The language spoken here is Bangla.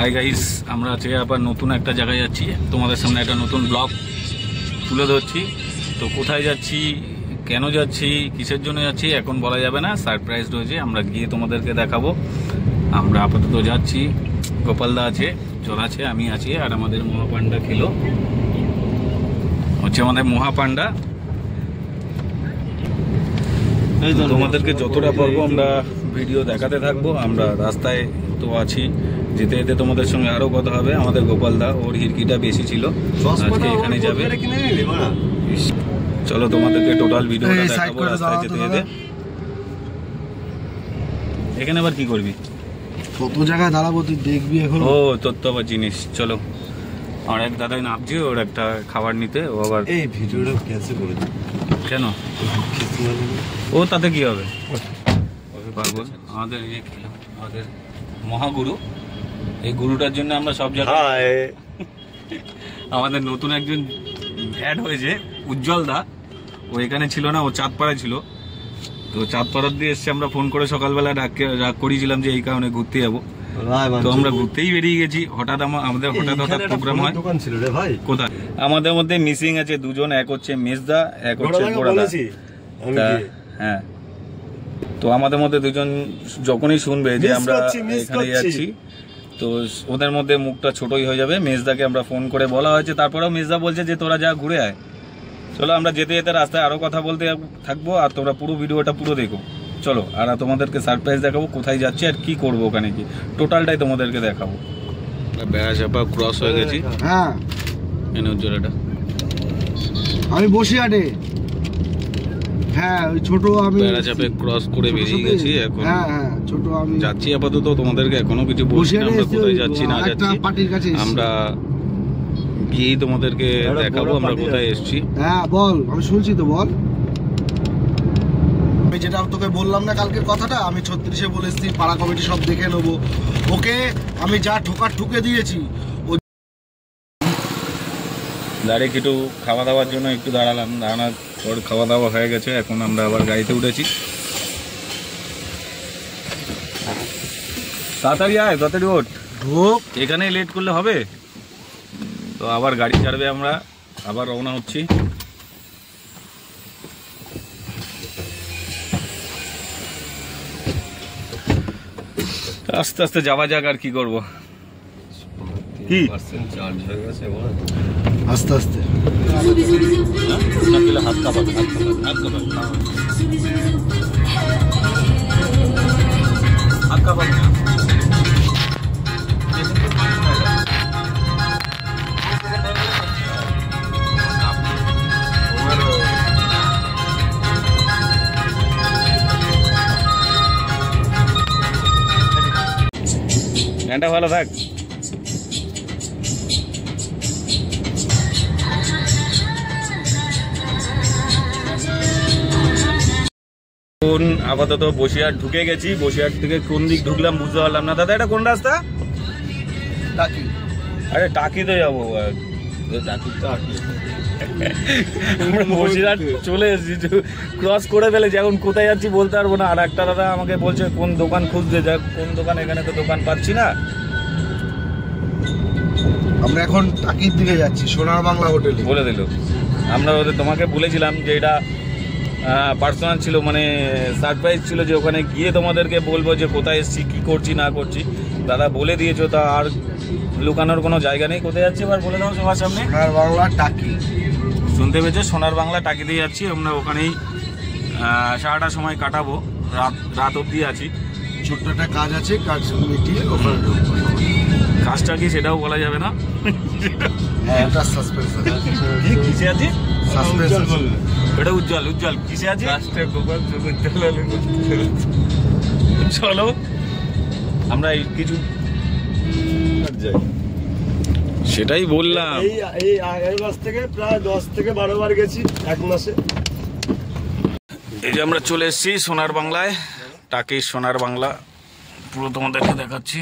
হাই গাইস, আমরা আজকে আবার নতুন একটা জায়গায় যাচ্ছি। তোমাদের সামনে একটা নতুন ব্লগ তুলে ধরছি। তো কোথায় যাচ্ছি, কেন যাচ্ছি, কিসের জন্য যাচ্ছি এখন বলা যাবে না, সারপ্রাইজ রয়েছে, আমরা গিয়ে তোমাদেরকে দেখাবো। আমরা আপাতত যাচ্ছি, গোপালদা আছে, চল আছে, আমি আছি, আর আমাদের মহাপান্ডা খেলো হচ্ছে আমাদের মহাপান্ডা। তোমাদেরকে যতটা পারবো আমরা ভিডিও দেখাতে থাকবো। আমরা রাস্তায় তো আছি, যেতে যেতে তোমাদের সঙ্গে আরো কথা হবে। আমাদের গোপালদা, ওর হিরকিটা বেশি ছিল, আজকে এখানে যাবে। চলো তোমাদেরকে টোটাল ভিডিওটা দেখাবো রাস্তায় যেতে যেতে। এখানে আবার কি করবি? কত জায়গায় দাঁড়াবো তুই দেখবি এখন। ও তোর তো আবার জিনিস। চলো, আমার এক দাদাই নামছে ওর একটা খাবার নিতে, ও আবার এই ভিডিওটা ক্যান্সেল করে দিই। কেন? ও তাতে কি হবে, পারবো। আমাদের ইয়ে খেলাম, আমাদের মহাগুরু, এই গুরুটার জন্য আমরা সব জায়গায়। আমাদের নতুন একজন অ্যাড হয়েছে, উজ্জ্বল দা। ও এখানে ছিল না, ও চাঁদপাড়ায় ছিল। তো চাঁদপাড়ার দিয়ে এসছে, আমরা ফোন করে সকালবেলা রাগ করেছিলাম যে এই কারণে ঘুরতে যাবো। তো আমরা ঘুরতেই বেরিয়ে গেছি। হঠাৎ আমাদের হঠাৎ প্রোগ্রাম হয়। কোথায়? আমাদের মধ্যে মিসিং আছে দুজন, এক হচ্ছে মেজদা, এক হচ্ছে গোড়াদা। হ্যাঁ, তো আমাদের মধ্যে দুজন যখনই শুনবে যে আমরা এখানে যাচ্ছি, তো ওদের মধ্যে মুখটা ছোটই হয়ে যাবে। মেজদাকে আমরা ফোন করে বলা হয়েছে, তারপরেও মেজদা বলছে যে তোরা যা ঘুরে আয়। চলো, আমরা যেতে যেতে রাস্তায় আরো কথা বলতে থাকবো, আর তোমরা পুরো ভিডিওটা পুরো দেখো। চলো, আর তোমাদেরকে সারপ্রাইজ দেখাবো, কোথায় যাচ্ছি আর কি করবো ওখানে, কি টোটালটাই তোমাদেরকে দেখাবো। বেড়া চাপা ক্রস হয়ে গেছি। হ্যাঁ, এনে উজ্জ্বলটা আমি বসিরহাটে। হ্যাঁ, ওই ছোট আমি বেড়া চাপে ক্রস করে বেরিয়ে গেছি এখন। হ্যাঁ হ্যাঁ, ছোট আমি যাচ্ছি আপাতত। তোমাদেরকে এখনো কিছু বলছি না, আমরা কোথায় যাচ্ছি না যাচ্ছি, আমরা গিয়েই তোমাদেরকে দেখাবো আমরা কোথায় এসেছি। হ্যাঁ বল, আমি শুনছি তো, বল। আমি যেটা তোকে বললাম না কালকের কথাটা, আমি 36-এ বলেছি পাড়া কমিটি সব দেখে নেবো। ওকে আমি যা ঠুকে দিয়েছি। ডাইরেক্ট একটু খাওয়া দাওয়ার জন্য একটু দাঁড়ানোর পর খাওয়া দাওয়া হয়ে গেছে। এখন আমরা আবার গাড়িতে উঠেছি। তাড়াতাড়ি আয়, তাড়াতাড়ি ওঠ, এখানে লেট করলে হবে তো। আবার গাড়ি ছাড়বে, আমরা আবার রওনা হচ্ছি। আস্তে আস্তে যাওয়া যাক, আর কি করবো। কি আস্তে আস্তে হাত কাঁপাবে, হাত কাঁপাবে। গানটা ভালো থাক। আপাতত বসিরহাট ঢুকে গেছি। বসিরহাট থেকে কোন দিক ঢুকলাম বুঝতে পারলাম না। দাদা, এটা কোন রাস্তা? টাকি। আরে টাকিতে যাবো। আমরা বসিরহাট চলে এসেছি, ক্রস করে ফেলেছি। এখন কোথায় যাচ্ছি বলতে পারবো না। আর একটা দাদা আমাকে বলছে কোন দোকান খুঁজতে, যাক কোন দোকান, এখানে তো দোকান পাচ্ছি না। আমরা এখন টাকির দিকে যাচ্ছি, সোনার বাংলা হোটেলে। বলে দিল। আমরা তোমাকে বলেছিলাম যে এটা পার্সোনাল ছিল, মানে সারপ্রাইজ ছিল, যে ওখানে গিয়ে তোমাদেরকে বলবো যে কোথায় এসেছি, কি করছি না করছি। দাদা বলে দিয়েছো, তা আর লুকানোর কোনো জায়গা নেই। কোথায় যাচ্ছি এবার বলে দাও সবার সামনে। সোনার বাংলা টাকি, শুনতে পেয়েছো? সোনার বাংলা টাকি দিয়ে যাচ্ছি আমরা। ওখানেই সারাটা সময় কাটাবো, রাত অবধি আছি। ছোট্ট একটা কাজ আছে, কাজ মিটিয়ে ওখানে ঢুকবো। কাজটা কি সেটাও বলা যাবে না। এটা সাসপেন্স আছে। কিসে আছি? সাসপেন্স আছে। এটা উজ্জ্বল কিসে আছে? চলো, আমরা কিছু সেটাই বললাম। এই আগের মাস থেকে প্রায় 10 থেকে 12 বার গেছি এক মাসে। এই যে আমরা চলে এসেছি সোনার বাংলায়, টাকির সোনার বাংলা, পুরো তোমাদেরকে দেখাচ্ছি।